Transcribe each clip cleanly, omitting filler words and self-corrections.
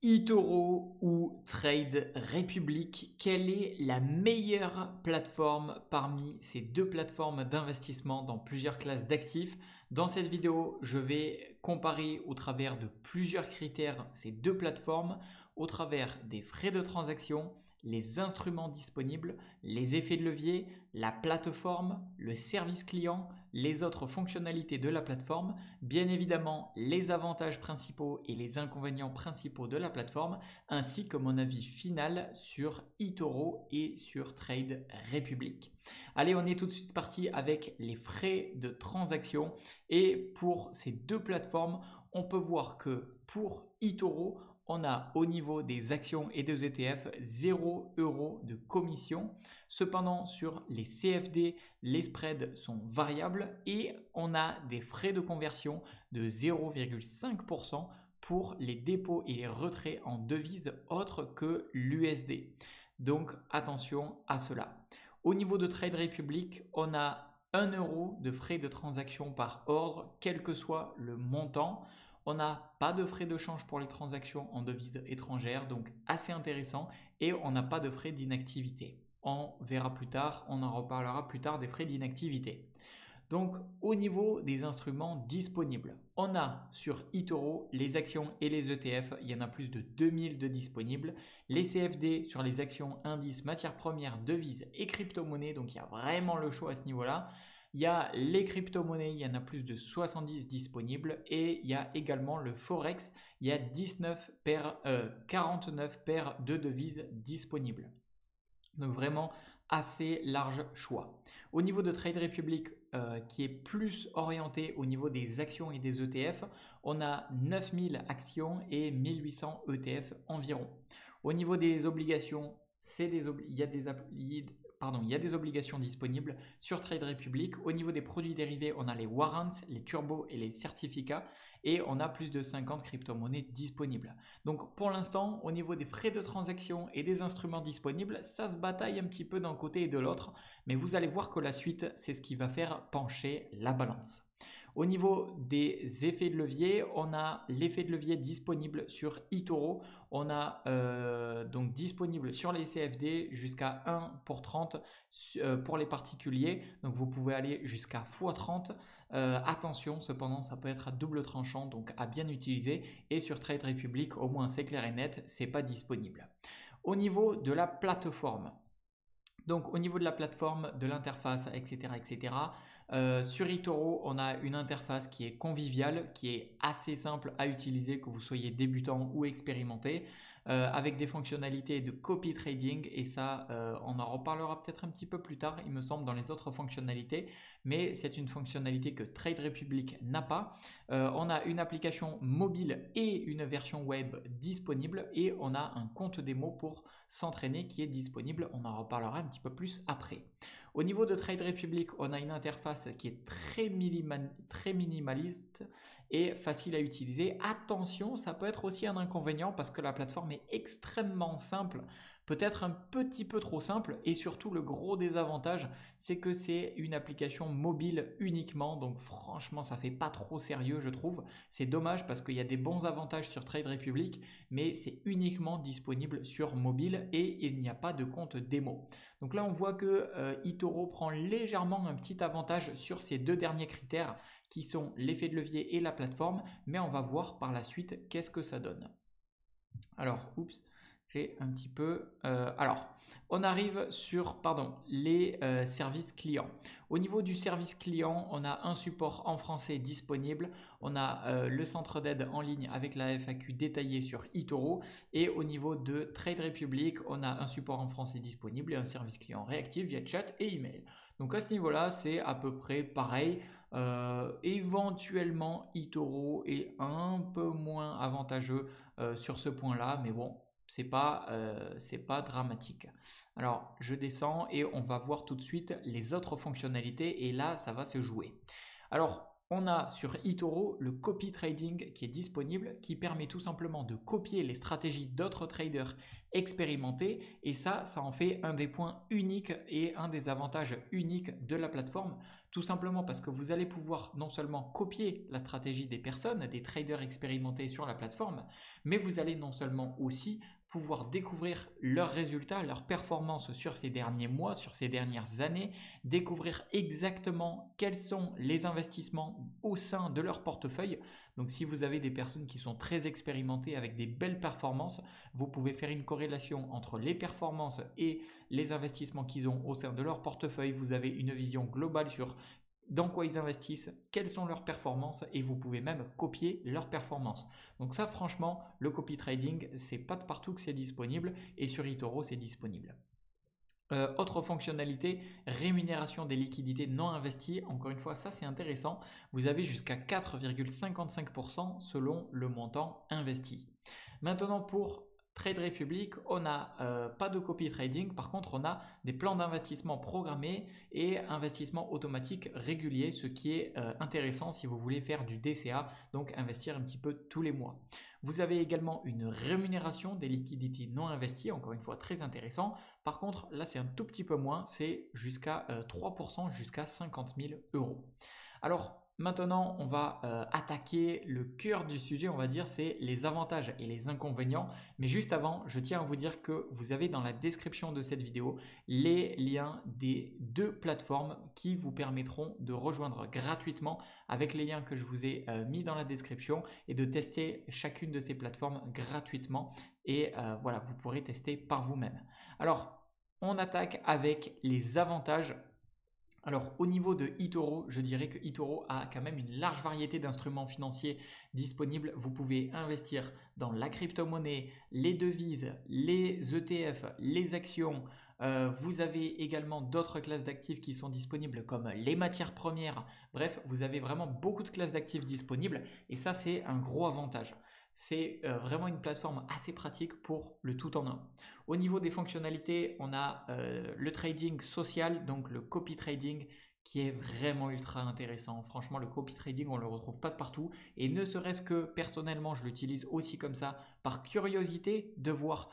eToro ou Trade Republic, quelle est la meilleure plateforme parmi ces deux plateformes d'investissement dans plusieurs classes d'actifs? Dans cette vidéo, je vais comparer au travers de plusieurs critères ces deux plateformes, au travers des frais de transaction, les instruments disponibles, les effets de levier, la plateforme, le service client, les autres fonctionnalités de la plateforme, bien évidemment les avantages principaux et les inconvénients principaux de la plateforme, ainsi que mon avis final sur eToro et sur Trade Republic. Allez, on est tout de suite parti avec les frais de transaction. Et pour ces deux plateformes, on peut voir que pour eToro, on a au niveau des actions et des ETF 0 € de commission. Cependant, sur les CFD, les spreads sont variables et on a des frais de conversion de 0,5% pour les dépôts et les retraits en devises autres que l'USD. Donc attention à cela. Au niveau de Trade Republic, on a 1 € de frais de transaction par ordre, quel que soit le montant. On n'a pas de frais de change pour les transactions en devises étrangères, donc assez intéressant. Et on n'a pas de frais d'inactivité. On verra plus tard, on en reparlera plus tard des frais d'inactivité. Donc au niveau des instruments disponibles, on a sur eToro les actions et les ETF, il y en a plus de 2000 de disponibles. Les CFD sur les actions, indices, matières premières, devises et crypto-monnaies, donc il y a vraiment le choix à ce niveau-là. Il y a les crypto-monnaies, il y en a plus de 70 disponibles et il y a également le Forex, il y a 49 paires de devises disponibles. Donc vraiment assez large choix. Au niveau de Trade Republic, qui est plus orienté au niveau des actions et des ETF, on a 9000 actions et 1800 ETF environ. Au niveau des obligations, il y a des obligations disponibles sur Trade Republic. Au niveau des produits dérivés, on a les warrants, les turbos et les certificats et on a plus de 50 crypto-monnaies disponibles. Donc pour l'instant, au niveau des frais de transaction et des instruments disponibles, ça se bataille un petit peu d'un côté et de l'autre, mais vous allez voir que la suite, c'est ce qui va faire pencher la balance. Au niveau des effets de levier, on a l'effet de levier disponible sur eToro. On a donc disponible sur les CFD jusqu'à 1 pour 30 pour les particuliers. Donc vous pouvez aller jusqu'à x30. Attention, cependant, ça peut être à double tranchant, donc à bien utiliser. Et sur Trade Republic, au moins c'est clair et net, c'est pas disponible. Au niveau de la plateforme, donc au niveau de la plateforme, de l'interface, etc. Sur eToro, on a une interface qui est conviviale, qui est assez simple à utiliser, que vous soyez débutant ou expérimenté, avec des fonctionnalités de copy trading. Et ça, on en reparlera peut-être un petit peu plus tard, il me semble, dans les autres fonctionnalités. Mais c'est une fonctionnalité que Trade Republic n'a pas. On a une application mobile et une version web disponible. Et on a un compte démo pour s'entraîner qui est disponible. On en reparlera un petit peu plus après. Au niveau de Trade Republic, on a une interface qui est très minimaliste et facile à utiliser. Attention, ça peut être aussi un inconvénient parce que la plateforme est extrêmement simple, peut-être un petit peu trop simple, et surtout le gros désavantage, c'est que c'est une application mobile uniquement, donc franchement ça fait pas trop sérieux je trouve. C'est dommage parce qu'il y a des bons avantages sur Trade Republic, mais c'est uniquement disponible sur mobile et il n'y a pas de compte démo. Donc là on voit que eToro prend légèrement un petit avantage sur ces deux derniers critères qui sont l'effet de levier et la plateforme, mais on va voir par la suite qu'est-ce que ça donne. Alors, j'ai un petit peu... alors, on arrive sur les services clients. Au niveau du service client, on a un support en français disponible. On a le centre d'aide en ligne avec la FAQ détaillée sur eToro. Et au niveau de Trade Republic, on a un support en français disponible et un service client réactif via chat et email. Donc à ce niveau-là, c'est à peu près pareil. Éventuellement, eToro est un peu moins avantageux sur ce point-là, mais bon, c'est pas dramatique. Alors, je descends et on va voir tout de suite les autres fonctionnalités et là, ça va se jouer. Alors, on a sur eToro le copy trading qui est disponible, qui permet tout simplement de copier les stratégies d'autres traders expérimentés et ça en fait un des points uniques et un des avantages uniques de la plateforme Tout simplement parce que vous allez pouvoir non seulement copier la stratégie des personnes, des traders expérimentés sur la plateforme, mais vous allez non seulement aussi pouvoir découvrir leurs résultats, leurs performances sur ces derniers mois, sur ces dernières années, découvrir exactement quels sont les investissements au sein de leur portefeuille. Donc si vous avez des personnes qui sont très expérimentées avec des belles performances, vous pouvez faire une corrélation entre les performances et les investissements qu'ils ont au sein de leur portefeuille. Vous avez une vision globale sur dans quoi ils investissent, quelles sont leurs performances et vous pouvez même copier leurs performances. Donc ça franchement, le copy trading, c'est pas de partout que c'est disponible et sur eToro c'est disponible. Autre fonctionnalité, rémunération des liquidités non investies. Encore une fois, ça c'est intéressant. Vous avez jusqu'à 4,55% selon le montant investi. Maintenant pour Trade Republic, on n'a pas de copy trading, par contre on a des plans d'investissement programmés et investissement automatique régulier, ce qui est intéressant si vous voulez faire du DCA, donc investir un petit peu tous les mois. Vous avez également une rémunération des liquidités non investies, encore une fois très intéressant. Par contre là c'est un tout petit peu moins, c'est jusqu'à 3%, jusqu'à 50 000 euros. Alors maintenant, on va attaquer le cœur du sujet, on va dire, c'est les avantages et les inconvénients. Mais juste avant, je tiens à vous dire que vous avez dans la description de cette vidéo les liens des 2 plateformes qui vous permettront de rejoindre gratuitement avec les liens que je vous ai mis dans la description et de tester chacune de ces plateformes gratuitement. Et voilà, vous pourrez tester par vous-même. Alors, on attaque avec les avantages. Alors au niveau de eToro, je dirais que eToro a quand même une large variété d'instruments financiers disponibles. Vous pouvez investir dans la crypto-monnaie, les devises, les ETF, les actions. Vous avez également d'autres classes d'actifs qui sont disponibles comme les matières premières. Bref, vous avez vraiment beaucoup de classes d'actifs disponibles et ça c'est un gros avantage. C'est vraiment une plateforme assez pratique pour le tout en un. Au niveau des fonctionnalités, on a le trading social, donc le copy trading, qui est vraiment ultra intéressant. Franchement, le copy trading, on ne le retrouve pas de partout. Et ne serait-ce que personnellement, je l'utilise aussi comme ça, par curiosité de voir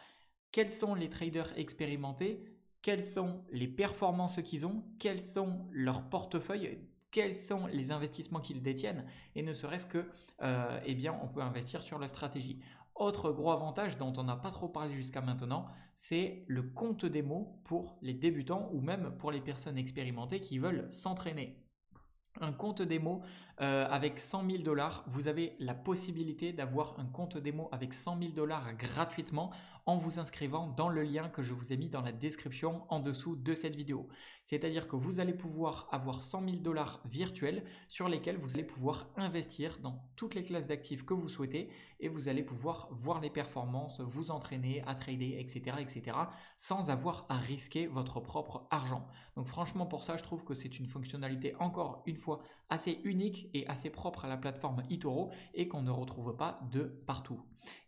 quels sont les traders expérimentés, quelles sont les performances qu'ils ont, quels sont leurs portefeuilles, quels sont les investissements qu'ils détiennent et ne serait-ce que eh bien, on peut investir sur la stratégie. Autre gros avantage dont on n'a pas trop parlé jusqu'à maintenant, c'est le compte démo pour les débutants ou même pour les personnes expérimentées qui veulent s'entraîner. Un compte démo avec 100 000 $, vous avez la possibilité d'avoir un compte démo avec 100 000 $ gratuitement en vous inscrivant dans le lien que je vous ai mis dans la description en dessous de cette vidéo. C'est-à-dire que vous allez pouvoir avoir 100 000 $ virtuels sur lesquels vous allez pouvoir investir dans toutes les classes d'actifs que vous souhaitez et vous allez pouvoir voir les performances, vous entraîner à trader, etc., etc., sans avoir à risquer votre propre argent. Donc franchement pour ça, je trouve que c'est une fonctionnalité encore une fois assez unique et assez propre à la plateforme eToro et qu'on ne retrouve pas de partout.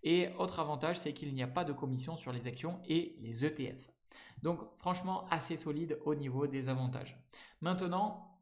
Et autre avantage, c'est qu'il n'y a pas de commission sur les actions et les ETF. Donc franchement assez solide au niveau des avantages. Maintenant,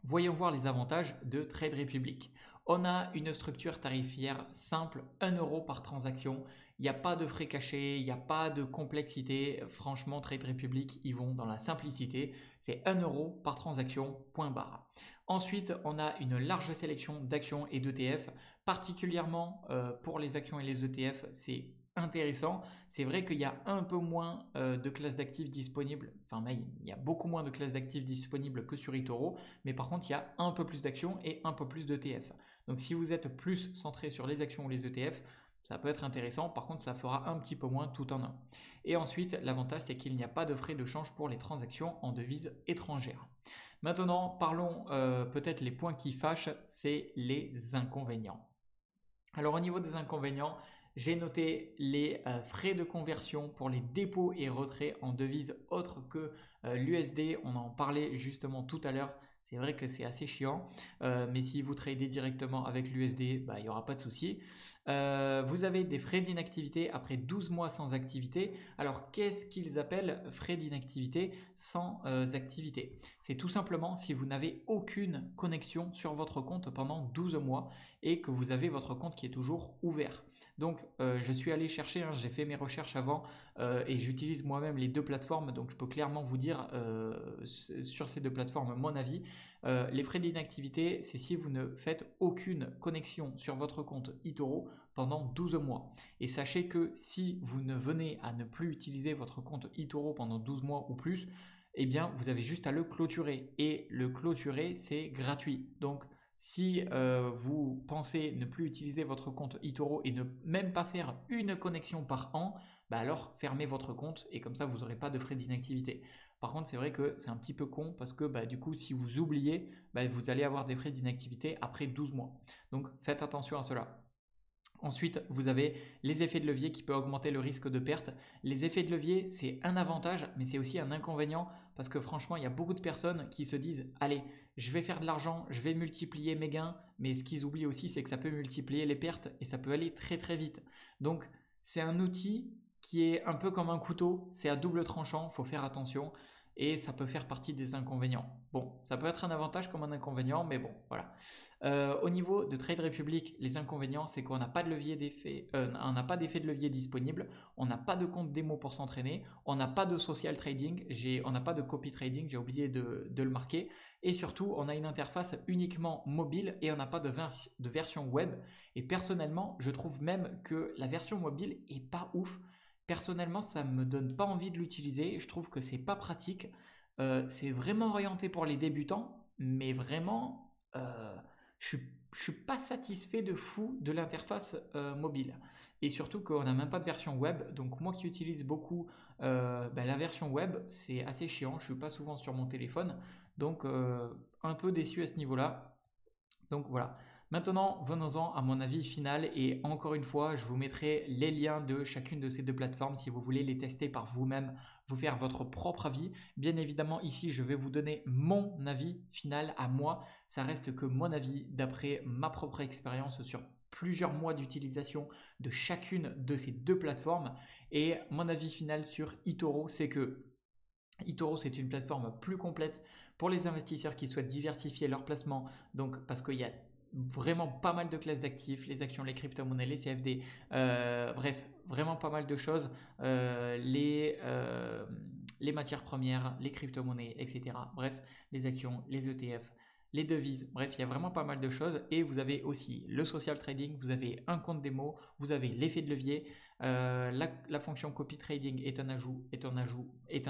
voyons voir les avantages de Trade Republic. On a une structure tarifaire simple, 1 € par transaction. Il n'y a pas de frais cachés, il n'y a pas de complexité. Franchement, Trade Republic, ils vont dans la simplicité. C'est 1 € par transaction, point barre. Ensuite, on a une large sélection d'actions et d'ETF, particulièrement pour les actions et les ETF, c'est intéressant. C'est vrai qu'il y a un peu moins de classes d'actifs disponibles, enfin il y a beaucoup moins de classes d'actifs disponibles que sur eToro, mais par contre il y a un peu plus d'actions et un peu plus d'ETF. Donc si vous êtes plus centré sur les actions ou les ETF, ça peut être intéressant, par contre ça fera un petit peu moins tout en un. Et ensuite, l'avantage c'est qu'il n'y a pas de frais de change pour les transactions en devises étrangères. Maintenant, parlons peut-être les points qui fâchent, c'est les inconvénients. Alors au niveau des inconvénients, j'ai noté les frais de conversion pour les dépôts et retraits en devises autres que l'USD. On en parlait justement tout à l'heure. C'est vrai que c'est assez chiant, mais si vous tradez directement avec l'USD, il n'y aura pas de souci. Vous avez des frais d'inactivité après 12 mois sans activité. Alors, qu'est-ce qu'ils appellent frais d'inactivité sans activité? c'est tout simplement si vous n'avez aucune connexion sur votre compte pendant 12 mois et que vous avez votre compte qui est toujours ouvert. Donc je suis allé chercher, hein, j'ai fait mes recherches avant et j'utilise moi-même les deux plateformes, donc je peux clairement vous dire sur ces deux plateformes mon avis. Les frais d'inactivité, c'est si vous ne faites aucune connexion sur votre compte eToro pendant 12 mois. Et sachez que si vous ne venez à ne plus utiliser votre compte eToro pendant 12 mois ou plus, eh bien vous avez juste à le clôturer. Et le clôturer, c'est gratuit. Donc si vous pensez ne plus utiliser votre compte eToro et ne même pas faire une connexion par an, bah alors fermez votre compte et comme ça vous n'aurez pas de frais d'inactivité. Par contre, c'est vrai que c'est un petit peu con parce que bah, du coup, si vous oubliez, bah, vous allez avoir des frais d'inactivité après 12 mois. Donc faites attention à cela. Ensuite, vous avez les effets de levier qui peuvent augmenter le risque de perte. Les effets de levier, c'est un avantage, mais c'est aussi un inconvénient parce que franchement, il y a beaucoup de personnes qui se disent allez, je vais faire de l'argent, je vais multiplier mes gains, mais ce qu'ils oublient aussi, c'est que ça peut multiplier les pertes et ça peut aller très très vite. Donc, c'est un outil qui est un peu comme un couteau, c'est à double tranchant, il faut faire attention et ça peut faire partie des inconvénients. Bon, ça peut être un avantage comme un inconvénient, mais bon, voilà. Au niveau de Trade Republic, les inconvénients, c'est qu'on n'a pas de levier d'effet, on n'a pas d'effet de levier disponible, on n'a pas de compte démo pour s'entraîner, on n'a pas de social trading, on n'a pas de copy trading, j'ai oublié de le marquer, et surtout, on a une interface uniquement mobile et on n'a pas de version web. Et personnellement, je trouve même que la version mobile est pas ouf. Personnellement, ça me donne pas envie de l'utiliser. Je trouve que c'est pas pratique. C'est vraiment orienté pour les débutants, mais vraiment, je suis pas satisfait de fou de l'interface mobile. Et surtout qu'on n'a même pas de version web. Donc moi qui utilise beaucoup la version web, c'est assez chiant. Je suis pas souvent sur mon téléphone. Donc un peu déçu à ce niveau-là. Donc voilà. Maintenant, venons-en à mon avis final et encore une fois, je vous mettrai les liens de chacune de ces deux plateformes si vous voulez les tester par vous-même, vous faire votre propre avis. Bien évidemment, ici, je vais vous donner mon avis final à moi. Ça reste que mon avis d'après ma propre expérience sur plusieurs mois d'utilisation de chacune de ces deux plateformes. Et mon avis final sur eToro, c'est que eToro, c'est une plateforme plus complète pour les investisseurs qui souhaitent diversifier leur placement. Donc, parce qu'il y a vraiment pas mal de classes d'actifs, les actions, les crypto-monnaies, les CFD, bref, vraiment pas mal de choses, les matières premières, les crypto-monnaies, etc. Bref, les actions, les ETF, les devises, bref, il y a vraiment pas mal de choses. Et vous avez aussi le social trading, vous avez un compte démo, vous avez l'effet de levier. La fonction copy trading est un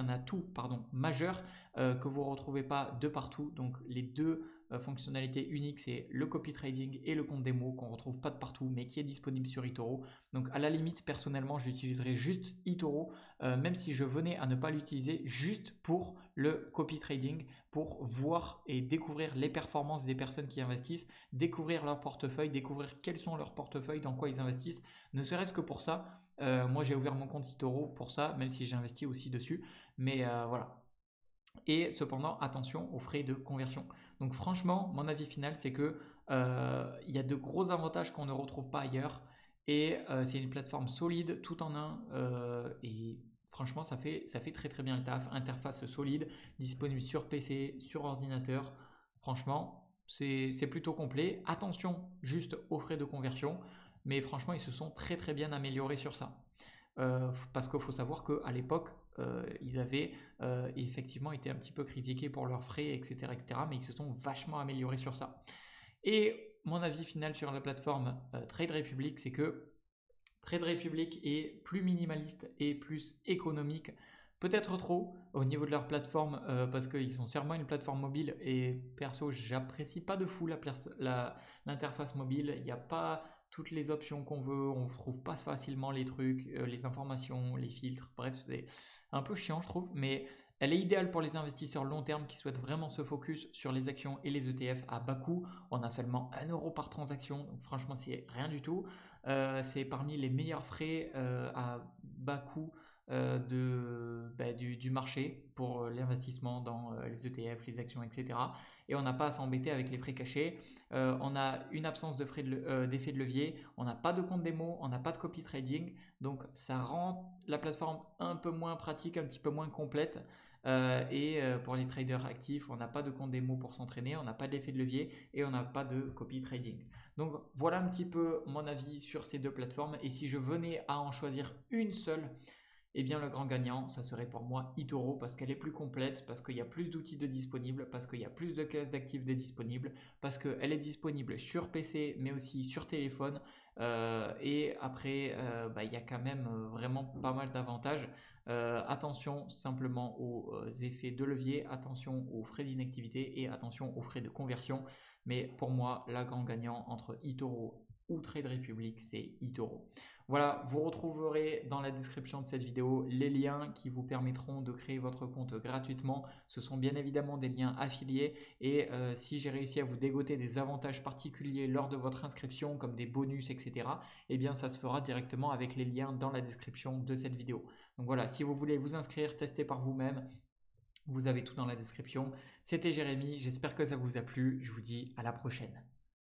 atout majeur que vous ne retrouvez pas de partout. Donc les deux fonctionnalités uniques, c'est le copy trading et le compte démo qu'on ne retrouve pas de partout, mais qui est disponible sur eToro. Donc à la limite, personnellement, j'utiliserai juste eToro, même si je venais à ne pas l'utiliser, juste pour le copy trading, pour voir et découvrir les performances des personnes qui investissent, découvrir leur portefeuille, découvrir quels sont leurs portefeuilles, dans quoi ils investissent, ne serait-ce que pour ça. Moi, j'ai ouvert mon compte eToro pour ça, même si j'ai investi aussi dessus. Mais voilà. Et cependant, attention aux frais de conversion. Donc franchement, mon avis final, c'est que il y a de gros avantages qu'on ne retrouve pas ailleurs. Et c'est une plateforme solide, tout en un. Et franchement, ça fait très très bien le taf. Interface solide, disponible sur PC, sur ordinateur. Franchement, c'est plutôt complet. Attention juste aux frais de conversion. Mais franchement, ils se sont très très bien améliorés sur ça. Parce qu'il faut savoir qu'à l'époque, ils avaient effectivement été un petit peu critiqués pour leurs frais, etc., etc., mais ils se sont vachement améliorés sur ça. Et mon avis final sur la plateforme Trade Republic, c'est que Trade Republic est plus minimaliste et plus économique, peut-être trop au niveau de leur plateforme, parce qu'ils sont sûrement une plateforme mobile et perso, j'apprécie pas de fou l'interface mobile. Il n'y a pas toutes les options qu'on veut, on ne trouve pas facilement les trucs, les informations, les filtres, bref, c'est un peu chiant, je trouve, mais elle est idéale pour les investisseurs long terme qui souhaitent vraiment se focus sur les actions et les ETF à bas coût. On a seulement 1 euro par transaction, donc franchement, c'est rien du tout. C'est parmi les meilleurs frais à bas coût du marché pour l'investissement dans les ETF, les actions, etc. Et on n'a pas à s'embêter avec les frais cachés. On a une absence de d'effet de levier, on n'a pas de compte démo, on n'a pas de copy trading, donc ça rend la plateforme un peu moins pratique, un petit peu moins complète. Pour les traders actifs, on n'a pas de compte démo pour s'entraîner, on n'a pas d'effet de levier et on n'a pas de copy trading. Donc voilà un petit peu mon avis sur ces deux plateformes. Et si je venais à en choisir une seule, eh bien le grand gagnant, ça serait pour moi eToro parce qu'elle est plus complète, parce qu'il y a plus d'outils de disponibles, parce qu'il y a plus de classes d'actifs de disponibles, parce qu'elle est disponible sur PC mais aussi sur téléphone. Et après, il y a quand même vraiment pas mal d'avantages. Attention simplement aux effets de levier, attention aux frais d'inactivité et attention aux frais de conversion. Mais pour moi, la grand gagnant entre eToro ou Trade Republic, c'est eToro. Voilà, vous retrouverez dans la description de cette vidéo les liens qui vous permettront de créer votre compte gratuitement. Ce sont bien évidemment des liens affiliés et si j'ai réussi à vous dégoter des avantages particuliers lors de votre inscription comme des bonus, etc., eh bien ça se fera directement avec les liens dans la description de cette vidéo. Donc voilà, si vous voulez vous inscrire, tester par vous-même, vous avez tout dans la description. C'était Jérémy, j'espère que ça vous a plu. Je vous dis à la prochaine.